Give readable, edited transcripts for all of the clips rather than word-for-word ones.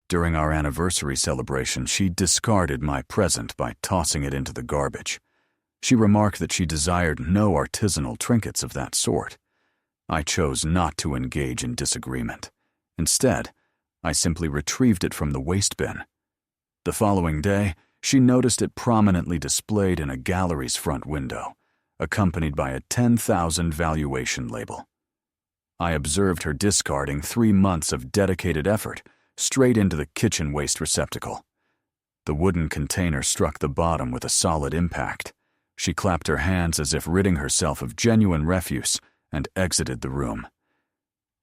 During our anniversary celebration, she discarded my present by tossing it into the garbage. She remarked that she desired no artisanal trinkets of that sort. I chose not to engage in disagreement. Instead, I simply retrieved it from the waste bin. The following day, she noticed it prominently displayed in a gallery's front window, accompanied by a 10,000 valuation label. I observed her discarding 3 months of dedicated effort straight into the kitchen waste receptacle. The wooden container struck the bottom with a solid impact. She clapped her hands as if ridding herself of genuine refuse and exited the room.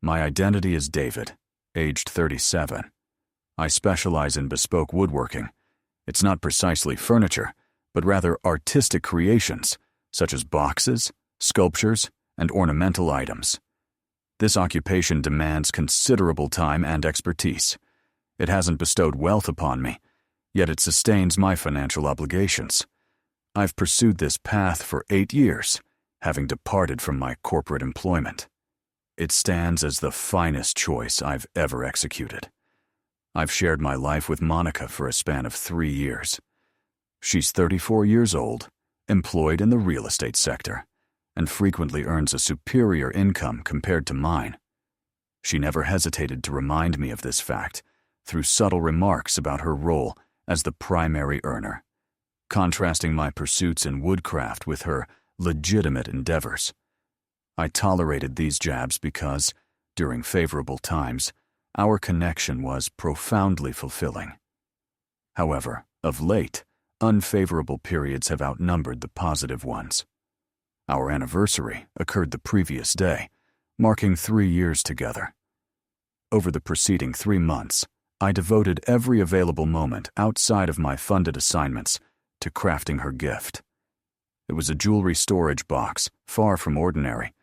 My identity is David, aged 37. I specialize in bespoke woodworking. It's not precisely furniture, but rather artistic creations, such as boxes, sculptures, and ornamental items. This occupation demands considerable time and expertise. It hasn't bestowed wealth upon me, yet it sustains my financial obligations. I've pursued this path for 8 years, having departed from my corporate employment. It stands as the finest choice I've ever executed. I've shared my life with Monica for a span of 3 years. She's 34 years old, employed in the real estate sector, and frequently earns a superior income compared to mine. She never hesitated to remind me of this fact through subtle remarks about her role as the primary earner, contrasting my pursuits in woodcraft with her legitimate endeavors. I tolerated these jabs because, during favorable times, our connection was profoundly fulfilling. However, of late, unfavorable periods have outnumbered the positive ones. Our anniversary occurred the previous day, marking 3 years together. Over the preceding 3 months, I devoted every available moment outside of my funded assignments to crafting her gift. It was a jewelry storage box, far from ordinary.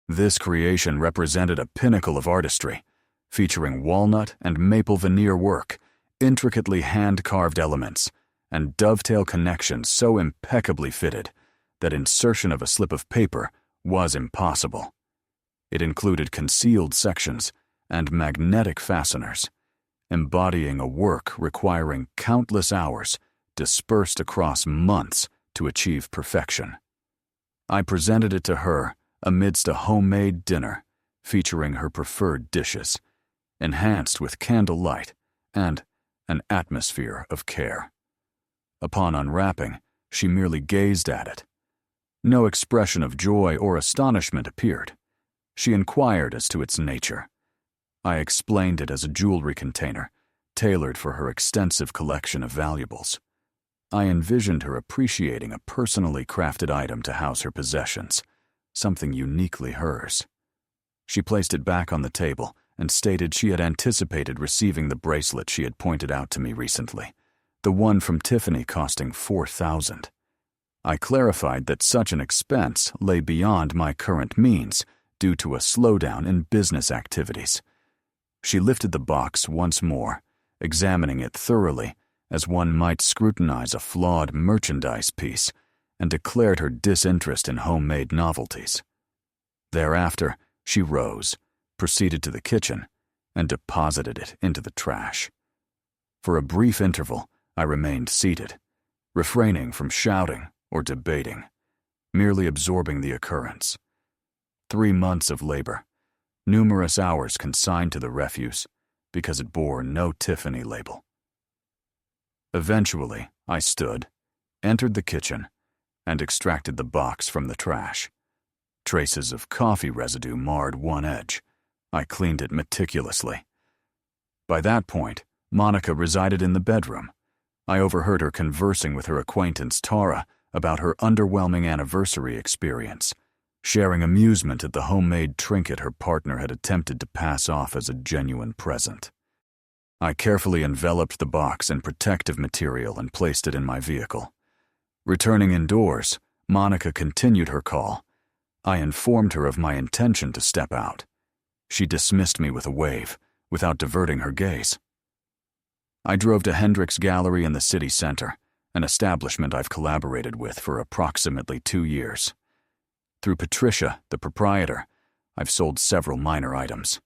This creation represented a pinnacle of artistry, featuring walnut and maple veneer work, intricately hand-carved elements, and dovetail connections so impeccably fitted that insertion of a slip of paper was impossible. It included concealed sections and magnetic fasteners, embodying a work requiring countless hours dispersed across months to achieve perfection. I presented it to her amidst a homemade dinner featuring her preferred dishes, enhanced with candlelight and an atmosphere of care. Upon unwrapping, she merely gazed at it. No expression of joy or astonishment appeared. She inquired as to its nature. I explained it as a jewelry container, tailored for her extensive collection of valuables. I envisioned her appreciating a personally crafted item to house her possessions, something uniquely hers. She placed it back on the table and stated she had anticipated receiving the bracelet she had pointed out to me recently, the one from Tiffany costing $4,000. I clarified that such an expense lay beyond my current means due to a slowdown in business activities. She lifted the box once more, examining it thoroughly as one might scrutinize a flawed merchandise piece, and declared her disinterest in homemade novelties. Thereafter, she rose, proceeded to the kitchen, and deposited it into the trash. For a brief interval, I remained seated, refraining from shouting or debating, merely absorbing the occurrence. 3 months of labor, numerous hours consigned to the refuse because it bore no Tiffany label. Eventually, I stood, entered the kitchen, and extracted the box from the trash. Traces of coffee residue marred one edge. I cleaned it meticulously. By that point, Monica resided in the bedroom. I overheard her conversing with her acquaintance Tara about her underwhelming anniversary experience, sharing amusement at the homemade trinket her partner had attempted to pass off as a genuine present. I carefully enveloped the box in protective material and placed it in my vehicle. Returning indoors, Monica continued her call. I informed her of my intention to step out. She dismissed me with a wave, without diverting her gaze. I drove to Hendrick's Gallery in the city center, an establishment I've collaborated with for approximately 2 years. Through Patricia, the proprietor, I've sold several minor items.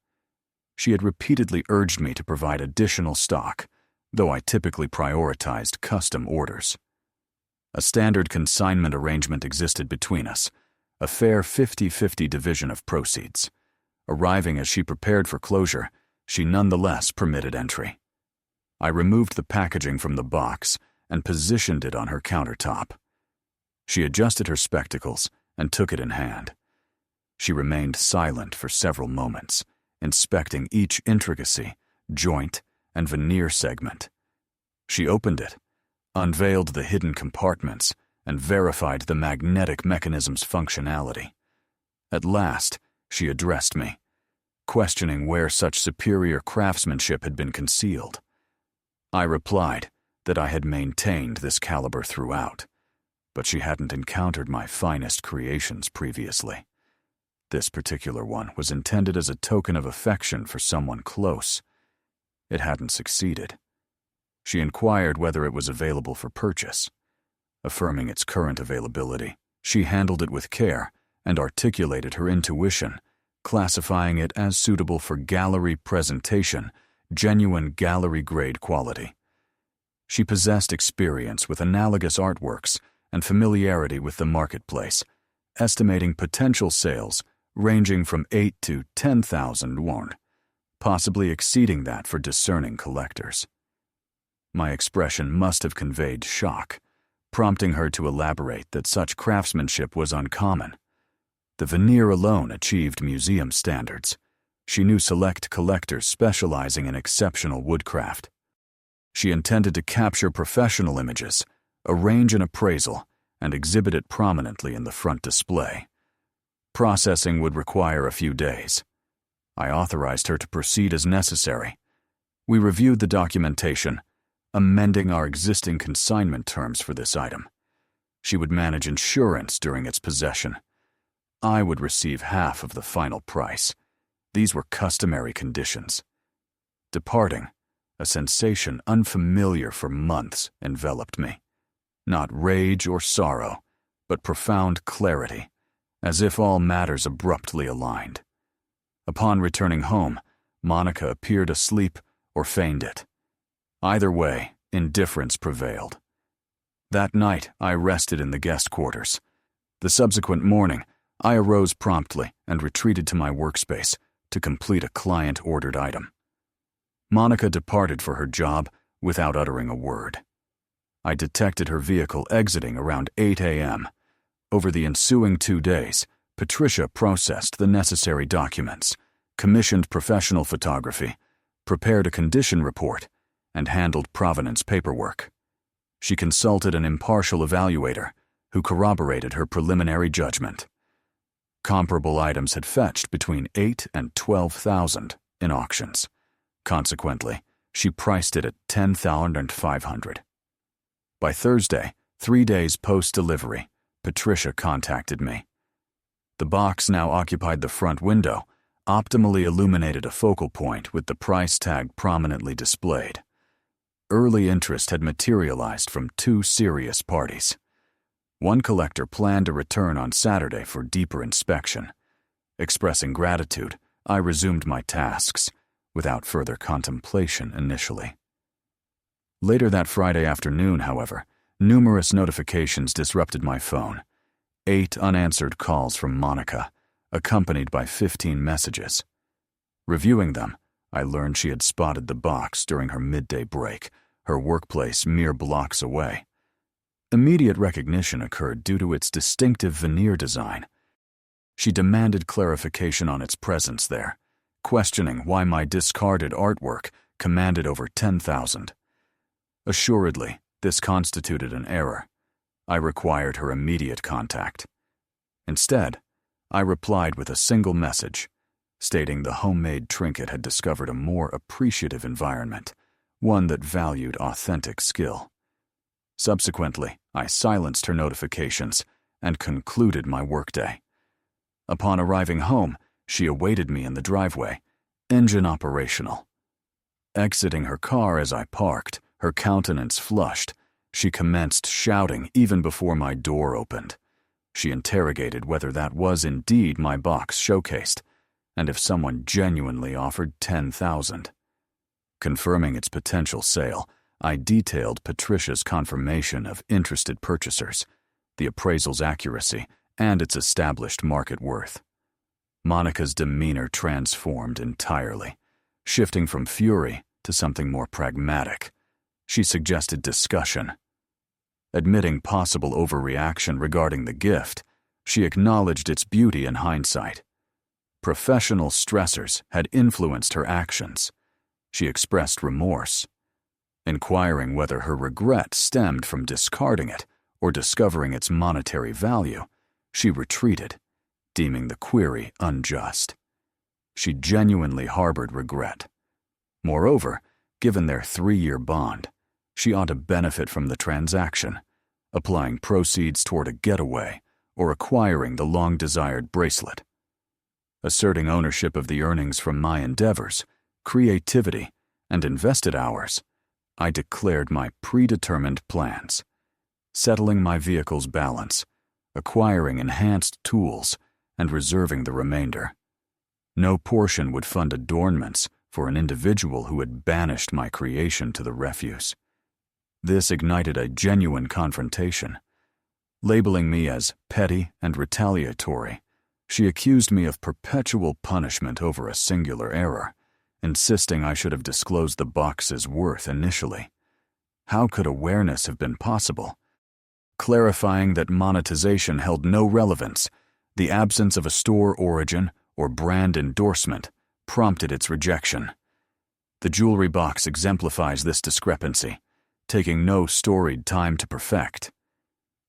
She had repeatedly urged me to provide additional stock, though I typically prioritized custom orders. A standard consignment arrangement existed between us, a fair 50-50 division of proceeds. Arriving as she prepared for closure, she nonetheless permitted entry. I removed the packaging from the box and positioned it on her countertop. She adjusted her spectacles and took it in hand. She remained silent for several moments, inspecting each intricacy, joint, and veneer segment. She opened it, unveiled the hidden compartments, and verified the magnetic mechanism's functionality. At last, she addressed me, questioning where such superior craftsmanship had been concealed. I replied that I had maintained this caliber throughout, but she hadn't encountered my finest creations previously. This particular one was intended as a token of affection for someone close. It hadn't succeeded. She inquired whether it was available for purchase. Affirming its current availability, she handled it with care and articulated her intuition, classifying it as suitable for gallery presentation, genuine gallery-grade quality. She possessed experience with analogous artworks and familiarity with the marketplace, estimating potential sales ranging from 8 to 10,000 won, possibly exceeding that for discerning collectors. My expression must have conveyed shock, prompting her to elaborate that such craftsmanship was uncommon. The veneer alone achieved museum standards. She knew select collectors specializing in exceptional woodcraft. She intended to capture professional images, arrange an appraisal, and exhibit it prominently in the front display. Processing would require a few days. I authorized her to proceed as necessary. We reviewed the documentation, amending our existing consignment terms for this item. She would manage insurance during its possession. I would receive half of the final price. These were customary conditions. Departing, a sensation unfamiliar for months enveloped me. Not rage or sorrow, but profound clarity, as if all matters abruptly aligned. Upon returning home, Monica appeared asleep or feigned it. Either way, indifference prevailed. That night, I rested in the guest quarters. The subsequent morning, I arose promptly and retreated to my workspace to complete a client-ordered item. Monica departed for her job without uttering a word. I detected her vehicle exiting around 8 a.m. Over the ensuing 2 days, Patricia processed the necessary documents, commissioned professional photography, prepared a condition report, and handled provenance paperwork. She consulted an impartial evaluator who corroborated her preliminary judgment. Comparable items had fetched between 8 and 12,000 in auctions. Consequently, she priced it at 10,500. By Thursday, 3 days post-delivery, Patricia contacted me. The box now occupied the front window, optimally illuminated a focal point with the price tag prominently displayed. Early interest had materialized from 2 serious parties. One collector planned to return on Saturday for deeper inspection. Expressing gratitude, I resumed my tasks, without further contemplation initially. Later that Friday afternoon, however, numerous notifications disrupted my phone. 8 unanswered calls from Monica, accompanied by 15 messages. Reviewing them, I learned she had spotted the box during her midday break, her workplace mere blocks away. Immediate recognition occurred due to its distinctive veneer design. She demanded clarification on its presence there, questioning why my discarded artwork commanded over 10,000. Assuredly, this constituted an error. I required her immediate contact. Instead, I replied with a single message, stating the homemade trinket had discovered a more appreciative environment, one that valued authentic skill. Subsequently, I silenced her notifications and concluded my workday. Upon arriving home, she awaited me in the driveway, engine operational. Exiting her car as I parked, her countenance flushed. She commenced shouting even before my door opened. She interrogated whether that was indeed my box showcased, and if someone genuinely offered $10,000. Confirming its potential sale, I detailed Patricia's confirmation of interested purchasers, the appraisal's accuracy, and its established market worth. Monica's demeanor transformed entirely, shifting from fury to something more pragmatic. She suggested discussion. Admitting possible overreaction regarding the gift, she acknowledged its beauty in hindsight. Professional stressors had influenced her actions. She expressed remorse. Inquiring whether her regret stemmed from discarding it or discovering its monetary value, she retreated, deeming the query unjust. She genuinely harbored regret. Moreover, given their 3-year bond, she ought to benefit from the transaction, applying proceeds toward a getaway or acquiring the long-desired bracelet. Asserting ownership of the earnings from my endeavors, creativity, and invested hours, I declared my predetermined plans, settling my vehicle's balance, acquiring enhanced tools, and reserving the remainder. No portion would fund adornments for an individual who had banished my creation to the refuse. This ignited a genuine confrontation. Labeling me as petty and retaliatory, she accused me of perpetual punishment over a singular error, insisting I should have disclosed the box's worth initially. How could awareness have been possible? Clarifying that monetization held no relevance, the absence of a store origin or brand endorsement prompted its rejection. The jewelry box exemplifies this discrepancy, taking no storied time to perfect.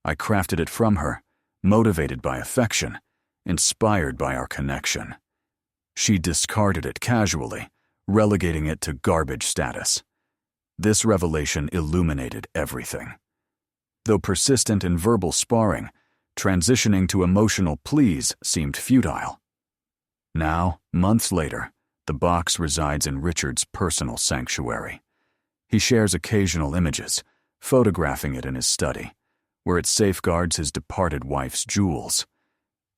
I crafted it from her, motivated by affection, inspired by our connection. She discarded it casually, relegating it to garbage status. This revelation illuminated everything. Though persistent in verbal sparring, transitioning to emotional pleas seemed futile. Now, months later, the box resides in Richard's personal sanctuary. He shares occasional images, photographing it in his study, where it safeguards his departed wife's jewels.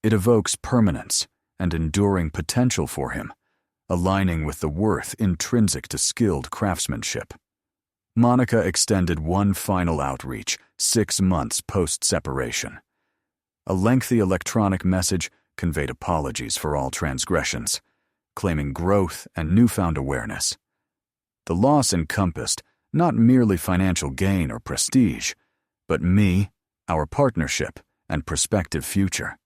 It evokes permanence and enduring potential for him, aligning with the worth intrinsic to skilled craftsmanship. Monica extended one final outreach 6 months post-separation. A lengthy electronic message conveyed apologies for all transgressions, claiming growth and newfound awareness. The loss encompassed not merely financial gain or prestige, but me, our partnership, and prospective future.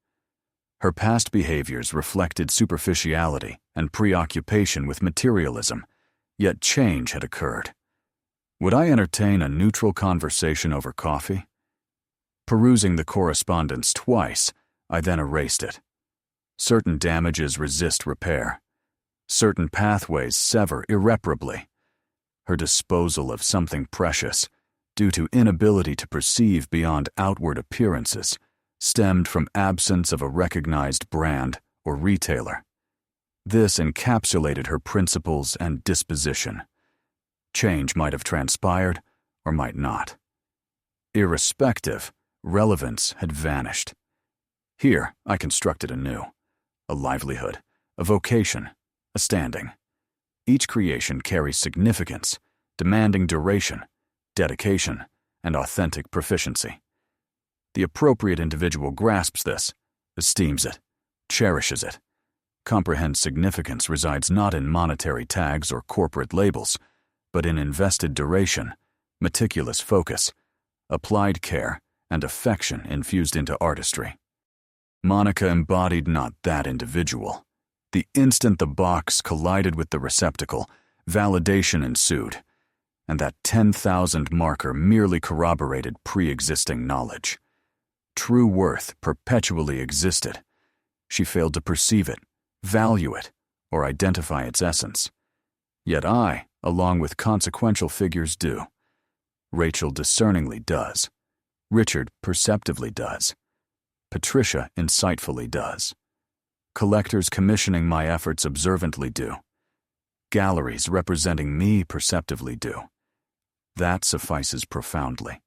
Her past behaviors reflected superficiality and preoccupation with materialism, yet change had occurred. Would I entertain a neutral conversation over coffee? Perusing the correspondence twice, I then erased it. Certain damages resist repair. Certain pathways sever irreparably. Her disposal of something precious, due to inability to perceive beyond outward appearances, stemmed from absence of a recognized brand or retailer. This encapsulated her principles and disposition. Change might have transpired or might not. Irrespective, relevance had vanished. Here, I constructed anew. A livelihood, a vocation, a standing. Each creation carries significance, demanding duration, dedication, and authentic proficiency. The appropriate individual grasps this, esteems it, cherishes it, comprehends significance resides not in monetary tags or corporate labels, but in invested duration, meticulous focus, applied care, and affection infused into artistry. Monica embodied not that individual. The instant the box collided with the receptacle, validation ensued, and that 10,000 marker merely corroborated pre-existing knowledge. True worth perpetually existed. She failed to perceive it, value it, or identify its essence. Yet I, along with consequential figures, do. Rachel discerningly does. Richard perceptively does. Patricia insightfully does. Collectors commissioning my efforts observantly do. Galleries representing me perceptively do. That suffices profoundly.